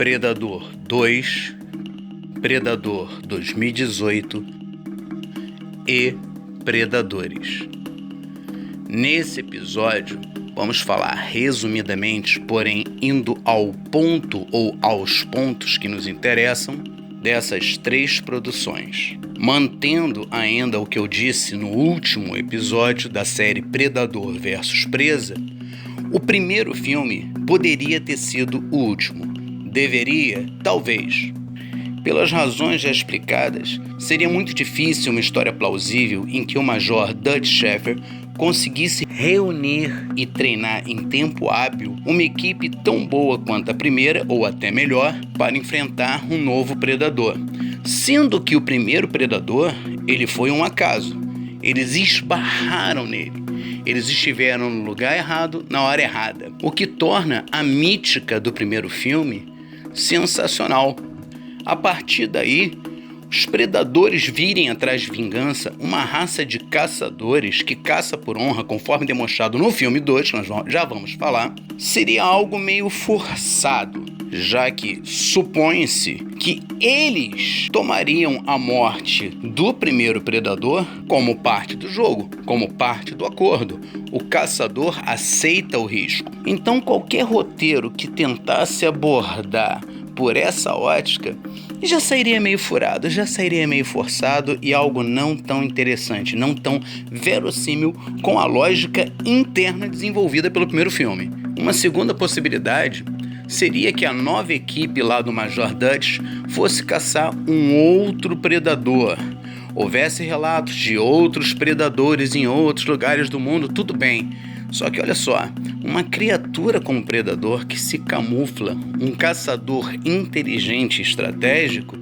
Predador 2, Predador 2018 e Predadores. Nesse episódio, vamos falar resumidamente, porém indo ao ponto ou aos pontos que nos interessam, dessas três produções. Mantendo ainda o que eu disse no último episódio da série Predador vs Presa, o primeiro filme poderia ter sido o último. Deveria? Talvez. Pelas razões já explicadas, seria muito difícil uma história plausível em que o Major Dutch Schaefer conseguisse reunir e treinar em tempo hábil uma equipe tão boa quanto a primeira, ou até melhor, para enfrentar um novo predador. Sendo que o primeiro predador, ele foi um acaso. Eles esbarraram nele. Eles estiveram no lugar errado, na hora errada. O que torna a mítica do primeiro filme sensacional. A partir daí, os predadores virem atrás de vingança, uma raça de caçadores que caça por honra, conforme demonstrado no filme 2, nós já vamos falar, seria algo meio forçado, já que supõe-se que eles tomariam a morte do primeiro predador como parte do jogo, como parte do acordo. O caçador aceita o risco. Então, qualquer roteiro que tentasse abordar por essa ótica já sairia meio furado, já sairia meio forçado e algo não tão interessante, não tão verossímil com a lógica interna desenvolvida pelo primeiro filme. Uma segunda possibilidade seria que a nova equipe lá do Major Dutch fosse caçar um outro predador. Houvesse relatos de outros predadores em outros lugares do mundo, tudo bem. Só que olha só, uma criatura como predador que se camufla, um caçador inteligente e estratégico,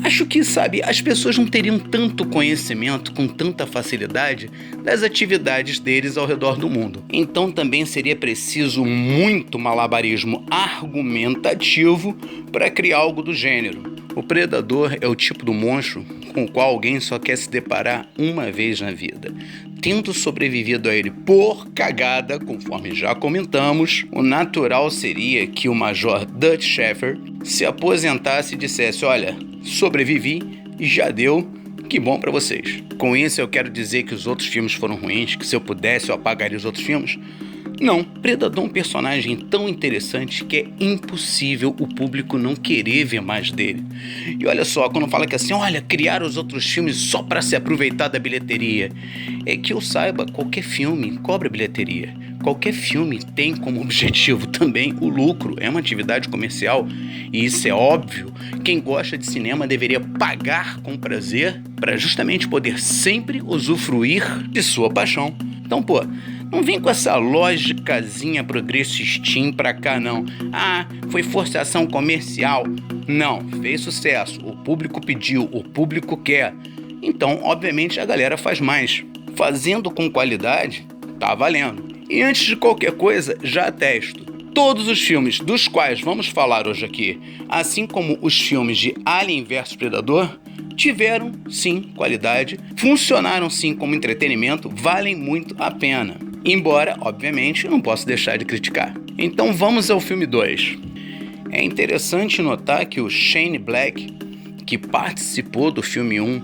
acho que, as pessoas não teriam tanto conhecimento com tanta facilidade das atividades deles ao redor do mundo. Então também seria preciso muito malabarismo argumentativo para criar algo do gênero. O predador é o tipo do monstro com o qual alguém só quer se deparar uma vez na vida. Tendo sobrevivido a ele por cagada, conforme já comentamos, o natural seria que o Major Dutch Schaefer se aposentasse e dissesse: olha, sobrevivi e já deu, que bom pra vocês. Com isso eu quero dizer que os outros filmes foram ruins, que se eu pudesse eu apagaria os outros filmes? Não, Predador é um personagem tão interessante que é impossível o público não querer ver mais dele. E olha só, quando fala que assim, olha, criaram os outros filmes só para se aproveitar da bilheteria. É que eu saiba, qualquer filme cobra bilheteria. Qualquer filme tem como objetivo também o lucro, é uma atividade comercial. E isso é óbvio, quem gosta de cinema deveria pagar com prazer para justamente poder sempre usufruir de sua paixão. Então, não vem com essa lógicazinha progressistinha pra cá, não. Ah, foi forçação comercial. Não, fez sucesso. O público pediu, o público quer. Então, obviamente, a galera faz mais. Fazendo com qualidade, tá valendo. E antes de qualquer coisa, já atesto. Todos os filmes dos quais vamos falar hoje aqui, assim como os filmes de Alien vs Predador, tiveram, sim, qualidade, funcionaram, sim, como entretenimento, valem muito a pena. Embora, obviamente, eu não posso deixar de criticar. Então vamos ao filme 2. É interessante notar que o Shane Black, que participou do filme 1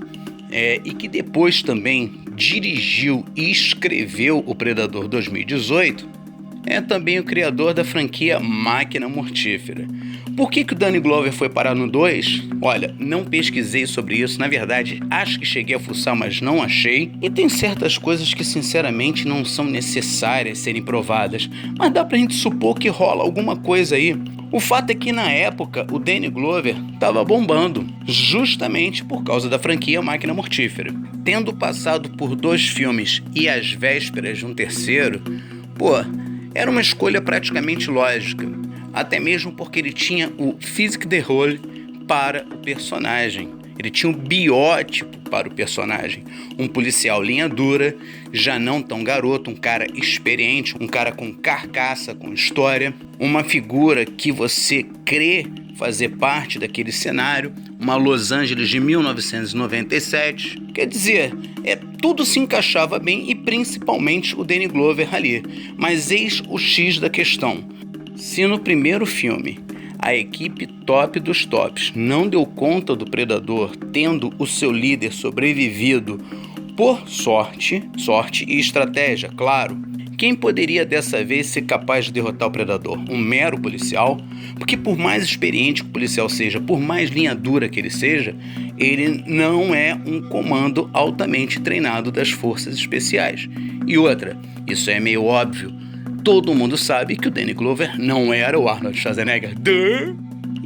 e que depois também dirigiu e escreveu o Predador 2018, é também o criador da franquia Máquina Mortífera. Por que o Danny Glover foi parar no 2? Olha, não pesquisei sobre isso, na verdade acho que cheguei a fuçar, mas não achei. E tem certas coisas que sinceramente não são necessárias serem provadas, mas dá pra gente supor que rola alguma coisa aí. O fato é que na época o Danny Glover estava bombando, justamente por causa da franquia Máquina Mortífera. Tendo passado por 2 filmes e às vésperas de um terceiro, era uma escolha praticamente lógica, até mesmo porque ele tinha o physique de rôle para o personagem. Ele tinha um biótipo para o personagem. Um policial linha dura, já não tão garoto, um cara experiente, um cara com carcaça, com história. Uma figura que você crê fazer parte daquele cenário. Uma Los Angeles de 1997. Quer dizer, tudo se encaixava bem e principalmente o Danny Glover ali. Mas eis o X da questão. Se no primeiro filme A equipe top dos tops não deu conta do predador, tendo o seu líder sobrevivido por sorte e estratégia, claro. Quem poderia dessa vez ser capaz de derrotar o predador? Um mero policial? Porque por mais experiente que o policial seja, por mais linha dura que ele seja, ele não é um comando altamente treinado das forças especiais. E outra, isso é meio óbvio, todo mundo sabe que o Danny Glover não era o Arnold Schwarzenegger.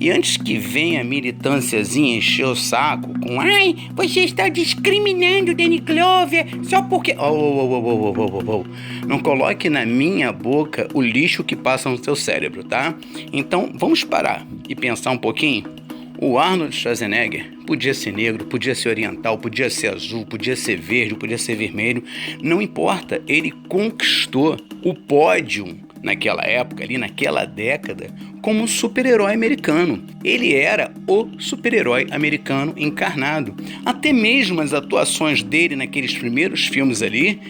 E antes que venha a militânciazinha encher o saco com "Ai, você está discriminando o Danny Glover só porque..." Não coloque na minha boca o lixo que passa no seu cérebro, tá? Então vamos parar e pensar um pouquinho. O Arnold Schwarzenegger podia ser negro, podia ser oriental, podia ser azul, podia ser verde, podia ser vermelho. Não importa, ele conquistou o pódio naquela época, ali naquela década, como um super-herói americano. Ele era o super-herói americano encarnado. Até mesmo as atuações dele naqueles primeiros filmes ali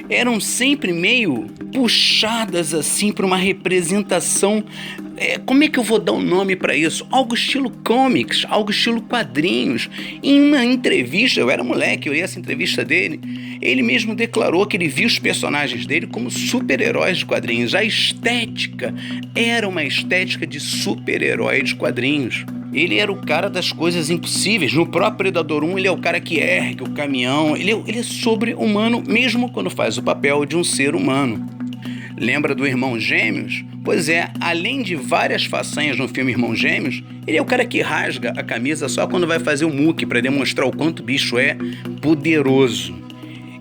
eram sempre meio puxadas assim para uma representação. Como é que eu vou dar um nome para isso? Algo estilo comics, algo estilo quadrinhos. Em uma entrevista, eu era moleque, eu li essa entrevista dele, ele mesmo declarou que ele via os personagens dele como super-heróis de quadrinhos. A estética era uma estética de super-herói de quadrinhos. Ele era o cara das coisas impossíveis. No próprio Predador 1, ele é o cara que ergue o caminhão. Ele é sobre-humano, mesmo quando faz o papel de um ser humano. Lembra do Irmão Gêmeos? Pois é, além de várias façanhas no filme Irmão Gêmeos, ele é o cara que rasga a camisa só quando vai fazer o muque para demonstrar o quanto o bicho é poderoso.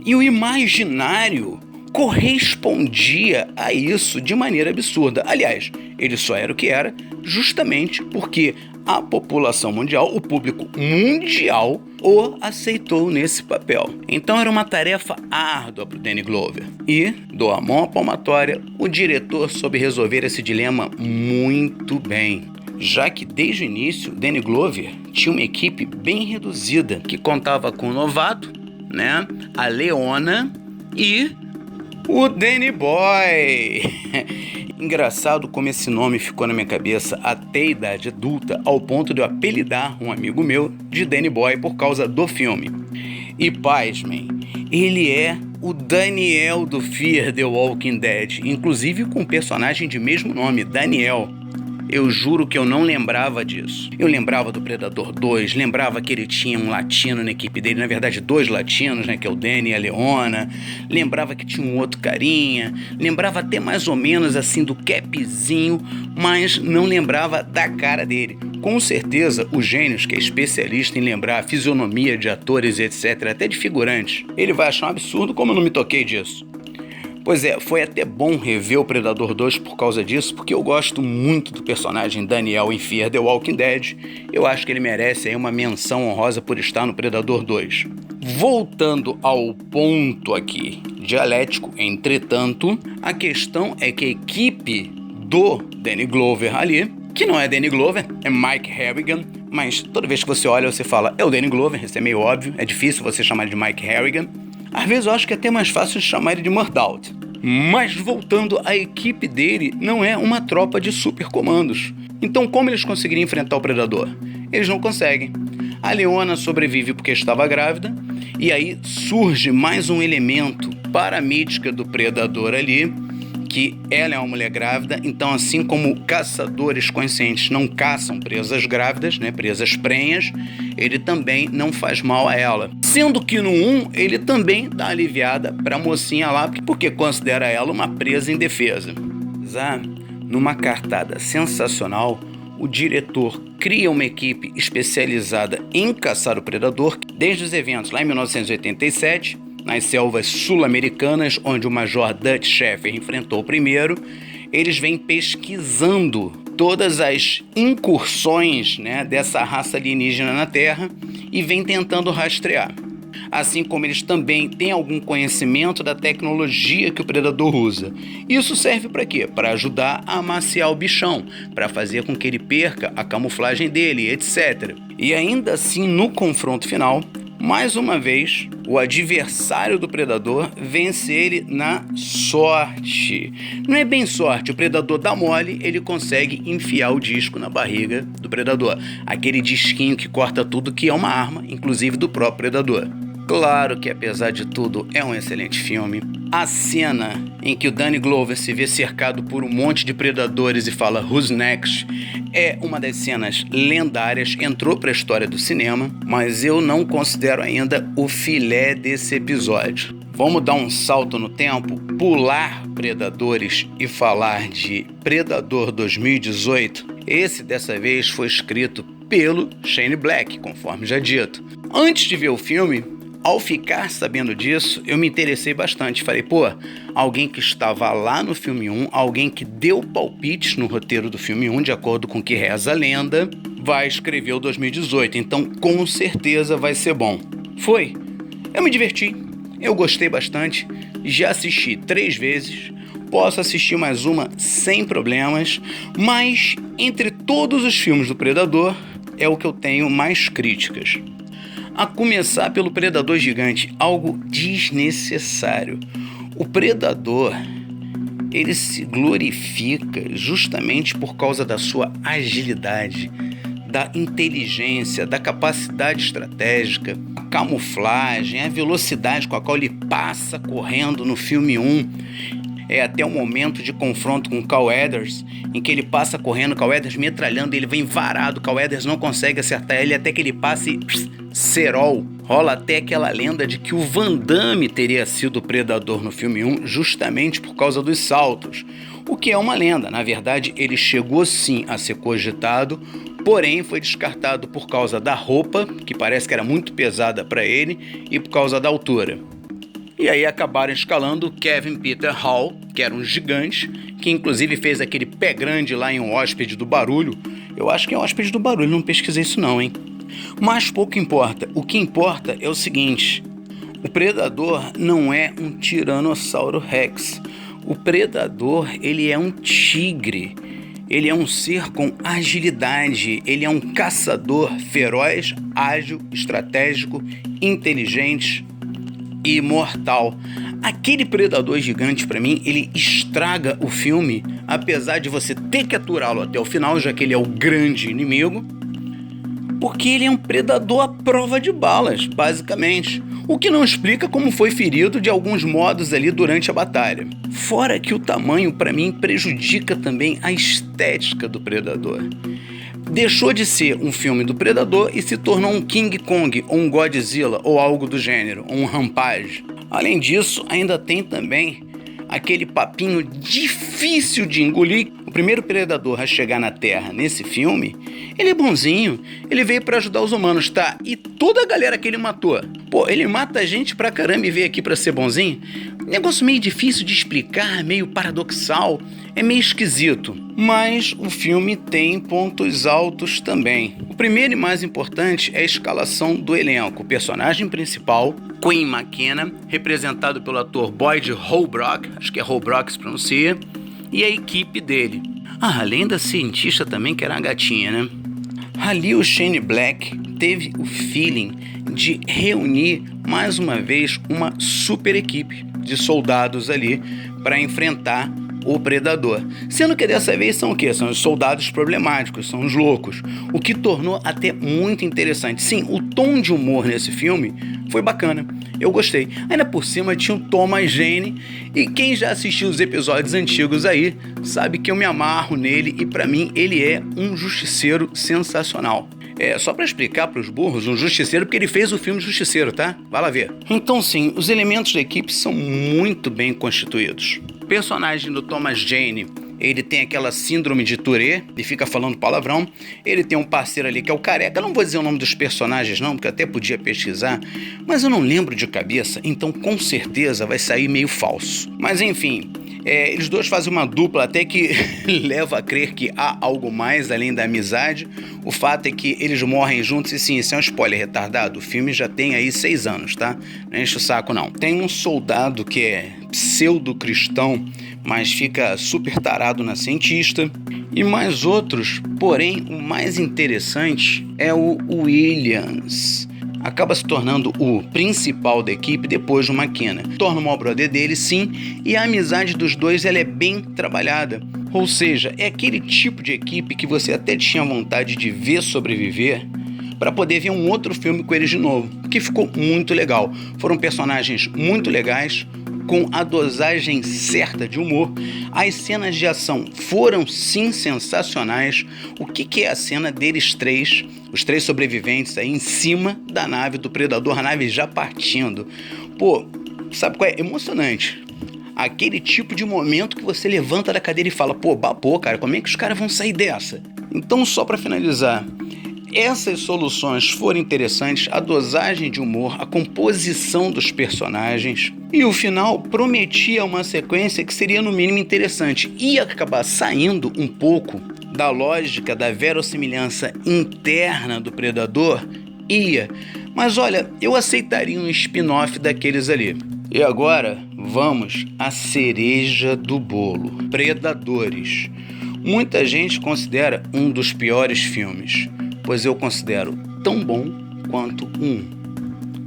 E o imaginário correspondia a isso de maneira absurda. Aliás, ele só era o que era justamente porque a população mundial, o público mundial, o aceitou nesse papel. Então era uma tarefa árdua para o Danny Glover. E, dou a mão à palmatória, o diretor soube resolver esse dilema muito bem. Já que desde o início, Danny Glover tinha uma equipe bem reduzida, que contava com o novato, né, a Leona e o Danny Boy. Engraçado como esse nome ficou na minha cabeça até a idade adulta, ao ponto de eu apelidar um amigo meu de Danny Boy por causa do filme. E pasmem, ele é o Daniel do Fear the Walking Dead, inclusive com um personagem de mesmo nome, Daniel. Eu juro que eu não lembrava disso. Eu lembrava do Predador 2, lembrava que ele tinha um latino na equipe dele, na verdade 2 latinos, né, que é o Danny e a Leona. Lembrava que tinha um outro carinha, lembrava até mais ou menos assim do Capzinho, mas não lembrava da cara dele. Com certeza, o Gênios, que é especialista em lembrar a fisionomia de atores e etc, até de figurantes, ele vai achar um absurdo como eu não me toquei disso. Pois é, foi até bom rever o Predador 2 por causa disso, porque eu gosto muito do personagem Daniel em Fear the Walking Dead. Eu acho que ele merece aí uma menção honrosa por estar no Predador 2. Voltando ao ponto aqui dialético, entretanto, a questão é que a equipe do Danny Glover ali, que não é Danny Glover, é Mike Harrigan, mas toda vez que você olha, você fala, é o Danny Glover, isso é meio óbvio, é difícil você chamar ele de Mike Harrigan. Às vezes eu acho que é até mais fácil de chamar ele de Murtaugh. Mas voltando, a equipe dele não é uma tropa de supercomandos. Então como eles conseguiriam enfrentar o Predador? Eles não conseguem. A Leona sobrevive porque estava grávida, e aí surge mais um elemento para a mítica do Predador ali, que ela é uma mulher grávida, então assim como caçadores conscientes não caçam presas grávidas, né, presas prenhas, ele também não faz mal a ela. Sendo que no 1, ele também dá aliviada pra mocinha lá, porque considera ela uma presa indefesa. Numa cartada sensacional, o diretor cria uma equipe especializada em caçar o predador, desde os eventos lá em 1987, nas selvas sul-americanas, onde o Major Dutch Sheffer enfrentou o primeiro. Eles vêm pesquisando todas as incursões, né, dessa raça alienígena na Terra e vêm tentando rastrear. Assim como eles também têm algum conhecimento da tecnologia que o predador usa. Isso serve para quê? Para ajudar a amaciar o bichão, para fazer com que ele perca a camuflagem dele, etc. E ainda assim, no confronto final, Mais uma vez, o adversário do Predador vence ele na sorte. Não é bem sorte, o Predador dá mole, ele consegue enfiar o disco na barriga do Predador. Aquele disquinho que corta tudo, que é uma arma, inclusive do próprio Predador. Claro que, apesar de tudo, é um excelente filme. A cena em que o Danny Glover se vê cercado por um monte de predadores e fala "Who's next?" é uma das cenas lendárias, entrou para a história do cinema, mas eu não considero ainda o filé desse episódio. Vamos dar um salto no tempo, pular Predadores e falar de Predador 2018. Esse, dessa vez, foi escrito pelo Shane Black, conforme já dito. Antes de ver o filme, ao ficar sabendo disso, eu me interessei bastante. Falei, alguém que estava lá no filme 1, alguém que deu palpites no roteiro do filme 1, de acordo com o que reza a lenda, vai escrever o 2018. Então, com certeza vai ser bom. Foi. Eu me diverti. Eu gostei bastante. Já assisti 3 vezes. Posso assistir mais uma sem problemas. Mas, entre todos os filmes do Predador, é o que eu tenho mais críticas. A começar pelo Predador Gigante, algo desnecessário. O Predador, ele se glorifica justamente por causa da sua agilidade, da inteligência, da capacidade estratégica, a camuflagem, a velocidade com a qual ele passa correndo no filme 1. É até o momento de confronto com o Carl Weathers, em que ele passa correndo, o Carl Weathers metralhando, ele vem varado, o Carl Weathers não consegue acertar ele até que ele passe cerol. Rola até aquela lenda de que o Van Damme teria sido o Predador no filme 1 justamente por causa dos saltos. O que é uma lenda, na verdade ele chegou sim a ser cogitado, porém foi descartado por causa da roupa, que parece que era muito pesada para ele, e por causa da altura. E aí acabaram escalando Kevin Peter Hall, que era um gigante, que inclusive fez aquele pé grande lá em Um Hóspede do Barulho. Eu acho que é Um Hóspede do Barulho, não pesquisei isso não, hein? Mas pouco importa. O que importa é o seguinte: o Predador não é um Tiranossauro Rex. O Predador, ele é um tigre. Ele é um ser com agilidade. Ele é um caçador feroz, ágil, estratégico, inteligente e mortal. Aquele Predador Gigante, pra mim, ele estraga o filme, apesar de você ter que aturá-lo até o final, já que ele é o grande inimigo, porque ele é um predador à prova de balas, basicamente. O que não explica como foi ferido de alguns modos ali durante a batalha. Fora que o tamanho, pra mim, prejudica também a estética do Predador. Deixou de ser um filme do Predador e se tornou um King Kong, ou um Godzilla, ou algo do gênero, ou um Rampage. Além disso, ainda tem também aquele papinho difícil de engolir. O primeiro Predador a chegar na Terra nesse filme, ele é bonzinho, ele veio pra ajudar os humanos, tá? E toda a galera que ele matou, ele mata gente pra caramba e veio aqui pra ser bonzinho? Negócio meio difícil de explicar, meio paradoxal, é meio esquisito. Mas o filme tem pontos altos também. O primeiro e mais importante é a escalação do elenco. O personagem principal, Quinn McKenna, representado pelo ator Boyd Holbrook, acho que é Holbrook que se pronuncia, e a equipe dele. Além da cientista também, que era uma gatinha, né? Ali o Shane Black teve o feeling de reunir mais uma vez uma super equipe de soldados ali para enfrentar o Predador. Sendo que dessa vez são o quê? São os soldados problemáticos, são os loucos. O que tornou até muito interessante. Sim, o tom de humor nesse filme foi bacana. Eu gostei. Ainda por cima tinha o Thomas Jane, e quem já assistiu os episódios antigos aí sabe que eu me amarro nele, e pra mim ele é um justiceiro sensacional. Só pra explicar pros burros, um justiceiro, porque ele fez o filme Justiceiro, tá? Vai lá ver. Então sim, os elementos da equipe são muito bem constituídos. O personagem do Thomas Jane, ele tem aquela síndrome de Tourette, ele fica falando palavrão. Ele tem um parceiro ali que é o Careca. Eu não vou dizer o nome dos personagens não, porque eu até podia pesquisar, mas eu não lembro de cabeça, então com certeza vai sair meio falso. Mas enfim, eles dois fazem uma dupla até que leva a crer que há algo mais além da amizade. O fato é que eles morrem juntos, e sim, isso é um spoiler retardado. O filme já tem aí 6 anos, tá? Não enche o saco não. Tem um soldado que é pseudo-cristão, mas fica super tarado na cientista, e mais outros. Porém, o mais interessante é o Williams. acaba se tornando o principal da equipe depois do McKenna. Torna o maior brother dele, sim, e a amizade dos dois ela é bem trabalhada. Ou seja, é aquele tipo de equipe que você até tinha vontade de ver sobreviver para poder ver um outro filme com eles de novo, que ficou muito legal. Foram personagens muito legais, com a dosagem certa de humor. As cenas de ação foram sim sensacionais. O que é a cena deles três, os três sobreviventes aí em cima da nave do Predador, a nave já partindo? Pô, sabe qual é? Emocionante. Aquele tipo de momento que você levanta da cadeira e fala, pô, babou, cara, como é que os caras vão sair dessa? Então, só para finalizar, essas soluções foram interessantes, a dosagem de humor, a composição dos personagens, e o final prometia uma sequência que seria no mínimo interessante. Ia acabar saindo um pouco da lógica da verossimilhança interna do Predador, ia, mas olha, eu aceitaria um spin-off daqueles ali. E agora vamos à cereja do bolo, Predadores. Muita gente considera um dos piores filmes, pois eu considero tão bom quanto um.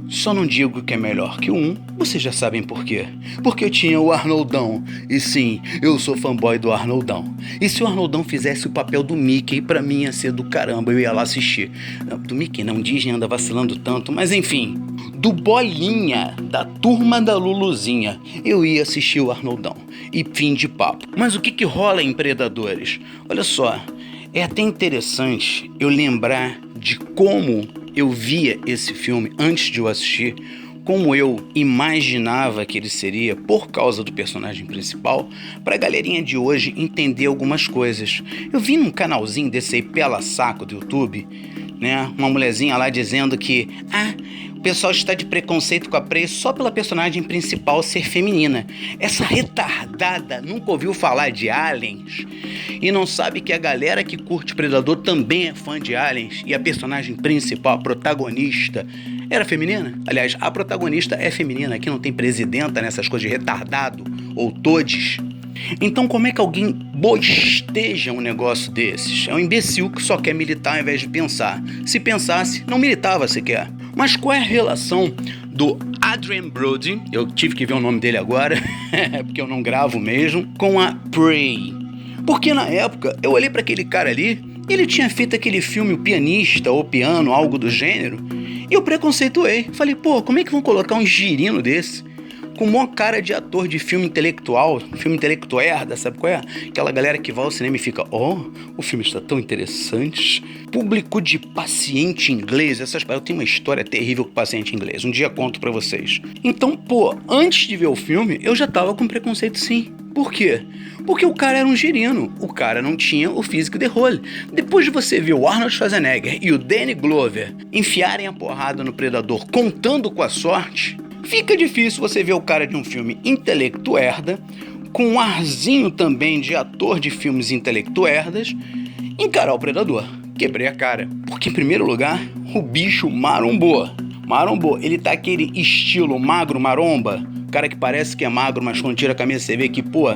Só não digo que é melhor que um, vocês já sabem por quê. Porque tinha o Arnoldão, e sim, eu sou fanboy do Arnoldão. E se o Arnoldão fizesse o papel do Mickey, pra mim ia ser do caramba, eu ia lá assistir. Não, do Mickey não, Disney anda vacilando tanto, mas enfim, do Bolinha, da Turma da Luluzinha, eu ia assistir o Arnoldão. E fim de papo. Mas o que rola em Predadores? Olha só, é até interessante eu lembrar de como eu via esse filme antes de eu assistir, como eu imaginava que ele seria por causa do personagem principal, pra galerinha de hoje entender algumas coisas. Eu vi num canalzinho desse aí pela saco do YouTube, né, uma mulherzinha lá dizendo que o pessoal está de preconceito com a Prey só pela personagem principal ser feminina. Essa retardada nunca ouviu falar de Aliens e não sabe que a galera que curte Predador também é fã de Aliens e a personagem principal, a protagonista, era feminina? Aliás, a protagonista é feminina, aqui não tem presidenta nessas coisas de retardado ou todes. Então como é que alguém bosteja um negócio desses? É um imbecil que só quer militar ao invés de pensar. Se pensasse, não militava sequer. Mas qual é a relação do Adrien Brody, eu tive que ver o nome dele agora, porque eu não gravo mesmo, com a Prey? Porque na época eu olhei para aquele cara ali, ele tinha feito aquele filme O Pianista ou Piano, algo do gênero, e eu preconceituei. Falei, pô, como é que vão colocar um girino desse? Com uma cara de ator de filme intelectual, filme intelectuerda, sabe qual é? Aquela galera que vai ao cinema e fica, o filme está tão interessante. Público de paciente inglês, eu tenho uma história terrível com paciente inglês, um dia conto pra vocês. Então, pô, antes de ver o filme, eu já tava com preconceito sim. Por quê? Porque o cara era um girino, o cara não tinha o físico de role. Depois de você ver o Arnold Schwarzenegger e o Danny Glover enfiarem a porrada no Predador contando com a sorte, fica difícil você ver o cara de um filme intelectuerda, com um arzinho também de ator de filmes intelectuerdas, encarar o Predador. Quebrei a cara. Porque, em primeiro lugar, o bicho marombou. Ele tá aquele estilo magro maromba, cara que parece que é magro, mas quando tira a camisa você vê que, pô,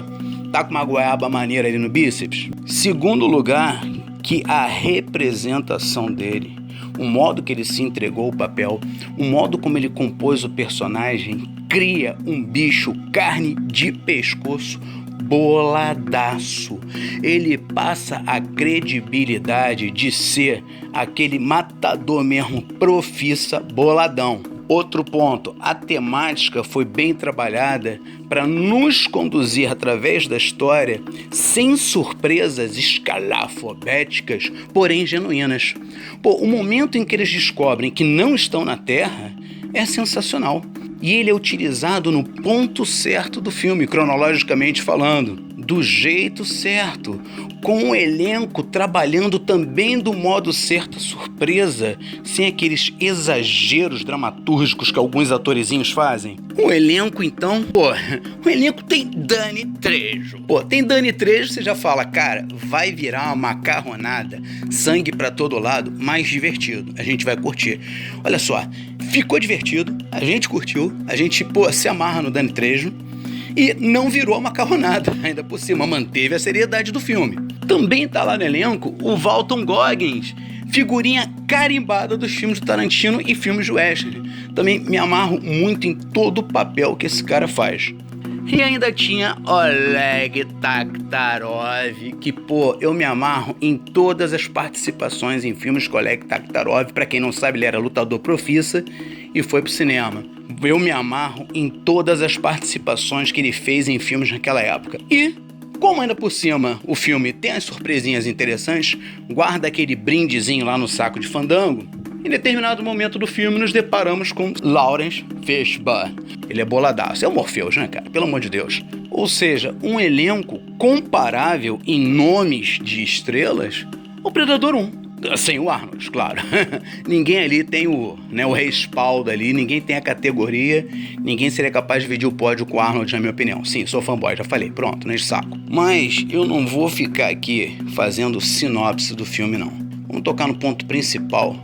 tá com uma goiaba maneira ali no bíceps. Segundo lugar, que a representação dele, o modo que ele se entregou ao papel, o modo como ele compôs o personagem, cria um bicho carne de pescoço boladaço. Ele passa a credibilidade de ser aquele matador mesmo, profissa, boladão. Outro ponto, a temática foi bem trabalhada para nos conduzir através da história sem surpresas escalafobéticas, porém genuínas. Pô, o momento em que eles descobrem que não estão na Terra é sensacional. E ele é utilizado no ponto certo do filme, cronologicamente falando, do jeito certo, com o elenco trabalhando também do modo certo, surpresa, sem aqueles exageros dramatúrgicos que alguns atorizinhos fazem. O elenco, então, o elenco tem Danny Trejo. Tem Danny Trejo, você já fala, cara, vai virar uma macarronada, sangue pra todo lado, mais divertido, a gente vai curtir. Olha só, ficou divertido, a gente curtiu, a gente, se amarra no Danny Trejo, e não virou macarronada, ainda por cima manteve a seriedade do filme. Também tá lá no elenco o Walton Goggins, figurinha carimbada dos filmes do Tarantino e filmes de western. Também me amarro muito em todo o papel que esse cara faz. E ainda tinha Oleg Taktarov, que, pô, eu me amarro em todas as participações em filmes com Oleg Taktarov. Pra quem não sabe, ele era lutador profissa e foi pro cinema. Eu me amarro em todas as participações que ele fez em filmes naquela época. E, como ainda por cima o filme tem as surpresinhas interessantes, guarda aquele brindezinho lá no saco de fandango, em determinado momento do filme nos deparamos com Lawrence Fishburne. Ele é boladaço, é o Morpheus, né, cara? Pelo amor de Deus. Ou seja, um elenco comparável em nomes de estrelas ao Predador 1. Sem o Arnold, claro. Ninguém ali tem o respaldo ali, ninguém tem a categoria, ninguém seria capaz de dividir o pódio com o Arnold, na minha opinião. Sim, sou fanboy, já falei, pronto, nesse saco. Mas eu não vou ficar aqui fazendo sinopse do filme, não. Vamos tocar no ponto principal,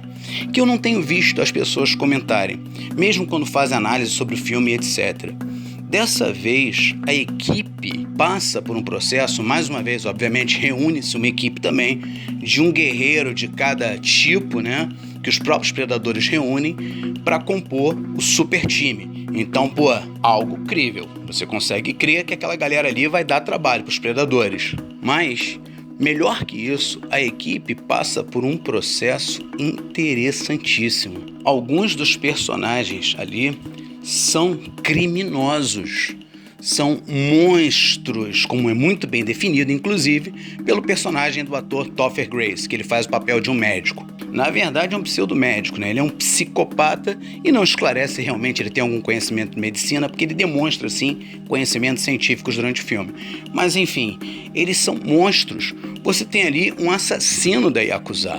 que eu não tenho visto as pessoas comentarem, mesmo quando fazem análise sobre o filme, etc. Dessa vez, a equipe passa por um processo, mais uma vez, obviamente, reúne-se uma equipe também, de um guerreiro de cada tipo, né, que os próprios Predadores reúnem para compor o super time. Então, pô, algo crível. Você consegue crer que aquela galera ali vai dar trabalho para os Predadores. Mas, melhor que isso, a equipe passa por um processo interessantíssimo. Alguns dos personagens ali são criminosos, são monstros, como é muito bem definido, inclusive, pelo personagem do ator Topher Grace, que ele faz o papel de um médico. Na verdade, é um pseudo-médico, né? Ele é um psicopata e não esclarece realmente ele tem algum conhecimento de medicina, porque ele demonstra, sim, conhecimentos científicos durante o filme. Mas, enfim, eles são monstros. Você tem ali um assassino da Yakuza,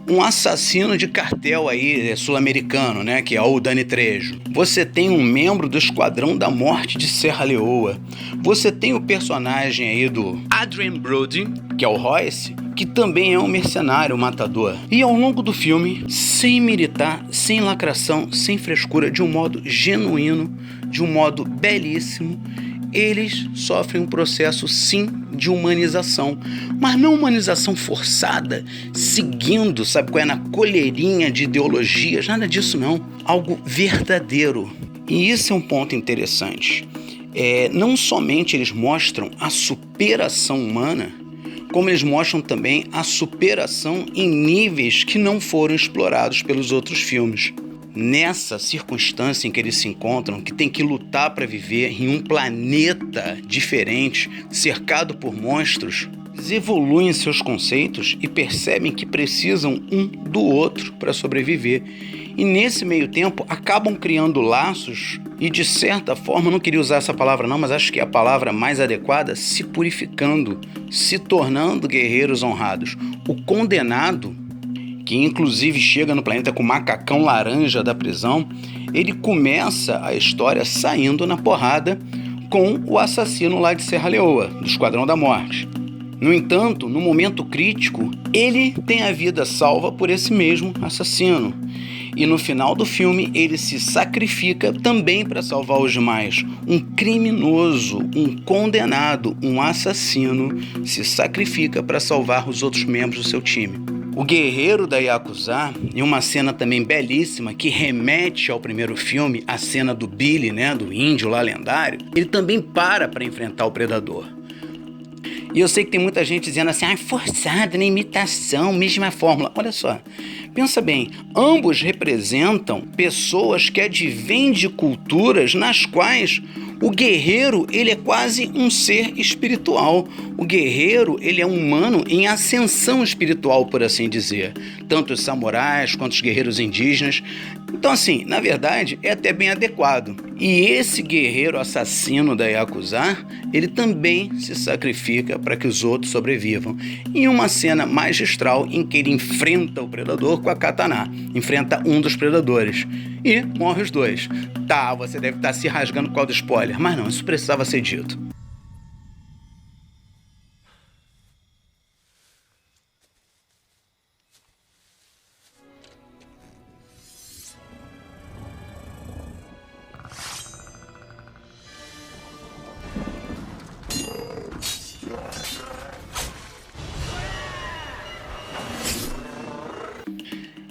um assassino de cartel aí sul-americano, né, que é o Danny Trejo. Você tem um membro do Esquadrão da Morte de Serra Leoa. Você tem o personagem aí do Adrien Brody, que é o Royce, que também é um mercenário, um matador. E ao longo do filme, sem militar, sem lacração, sem frescura, de um modo genuíno, de um modo belíssimo, eles sofrem um processo, sim, de humanização, mas não humanização forçada, seguindo, sabe qual é, na colherinha de ideologias, nada disso não, algo verdadeiro. E isso é um ponto interessante. Não somente eles mostram a superação humana, como eles mostram também a superação em níveis que não foram explorados pelos outros filmes. Nessa circunstância em que eles se encontram, que tem que lutar para viver em um planeta diferente, cercado por monstros, eles evoluem seus conceitos e percebem que precisam um do outro para sobreviver. E nesse meio tempo acabam criando laços e, de certa forma, não queria usar essa palavra não, mas acho que é a palavra mais adequada, se purificando, se tornando guerreiros honrados. O condenado, que inclusive chega no planeta com o macacão laranja da prisão, ele começa a história saindo na porrada com o assassino lá de Serra Leoa, do Esquadrão da Morte. No entanto, no momento crítico, ele tem a vida salva por esse mesmo assassino. E no final do filme, ele se sacrifica também para salvar os demais. Um criminoso, um condenado, um assassino se sacrifica para salvar os outros membros do seu time. O guerreiro da Yakuza, em uma cena também belíssima que remete ao primeiro filme, a cena do Billy, né, do índio lá lendário, ele também para enfrentar o predador. E eu sei que tem muita gente dizendo assim, forçado, na imitação, mesma fórmula. Olha só, pensa bem, ambos representam pessoas que advêm de culturas nas quais o guerreiro, ele é quase um ser espiritual. O guerreiro, ele é um humano em ascensão espiritual, por assim dizer. Tanto os samurais quanto os guerreiros indígenas. Então, assim, na verdade, é até bem adequado. E esse guerreiro assassino da Yakuza, ele também se sacrifica para que os outros sobrevivam. Em uma cena magistral em que ele enfrenta o predador com a katana. Enfrenta um dos predadores. E morre os dois. Tá, você deve estar se rasgando por causa do spoiler, mas não, isso precisava ser dito.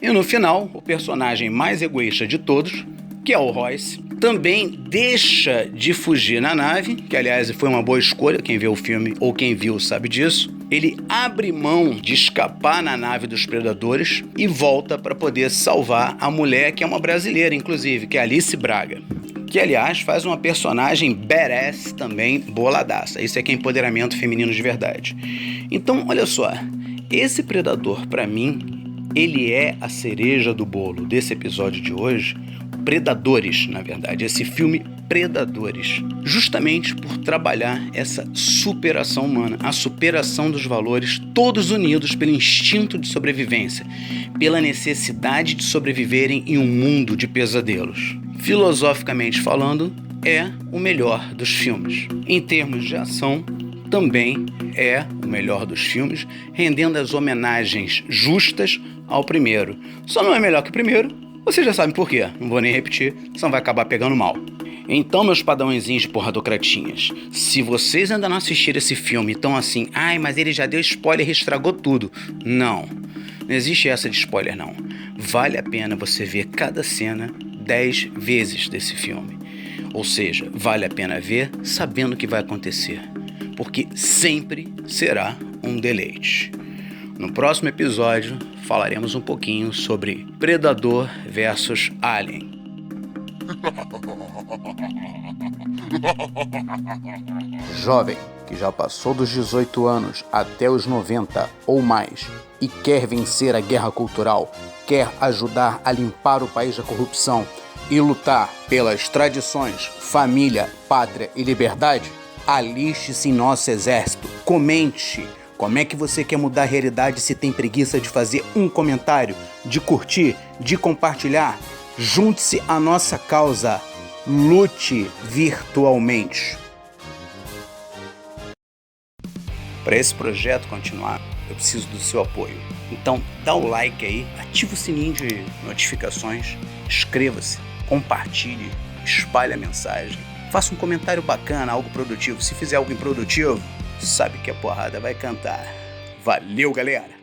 E no final, o personagem mais egoísta de todos, que é o Royce, também deixa de fugir na nave, que aliás foi uma boa escolha, quem vê o filme ou quem viu sabe disso. Ele abre mão de escapar na nave dos predadores e volta para poder salvar a mulher, que é uma brasileira, inclusive, que é Alice Braga. Que, aliás, faz uma personagem badass também, boladaça. Isso é que é empoderamento feminino de verdade. Então, olha só, esse Predador, para mim, ele é a cereja do bolo desse episódio de hoje. Predadores, na verdade, esse filme Predadores, justamente por trabalhar essa superação humana, a superação dos valores, todos unidos pelo instinto de sobrevivência, pela necessidade de sobreviverem em um mundo de pesadelos. Filosoficamente falando, é o melhor dos filmes. Em termos de ação, também é o melhor dos filmes, rendendo as homenagens justas ao primeiro. Só não é melhor que o primeiro. Vocês já sabem por quê, não vou nem repetir, senão vai acabar pegando mal. Então, meus padrõezinhos de porradocratinhas, se vocês ainda não assistiram esse filme e estão assim, ai, mas ele já deu spoiler e estragou tudo. Não existe essa de spoiler não. Vale a pena você ver cada cena 10 vezes desse filme. Ou seja, vale a pena ver sabendo o que vai acontecer, porque sempre será um deleite. No próximo episódio, falaremos um pouquinho sobre Predador versus Alien. Jovem que já passou dos 18 anos até os 90 ou mais e quer vencer a guerra cultural, quer ajudar a limpar o país da corrupção e lutar pelas tradições, família, pátria e liberdade, aliste-se em nosso exército. Comente. Como é que você quer mudar a realidade se tem preguiça de fazer um comentário, de curtir, de compartilhar? Junte-se à nossa causa. Lute virtualmente. Para esse projeto continuar, eu preciso do seu apoio. Então, dá o like aí, ativa o sininho de notificações, inscreva-se, compartilhe, espalhe a mensagem. Faça um comentário bacana, algo produtivo. Se fizer algo improdutivo, sabe que a porrada vai cantar. Valeu, galera!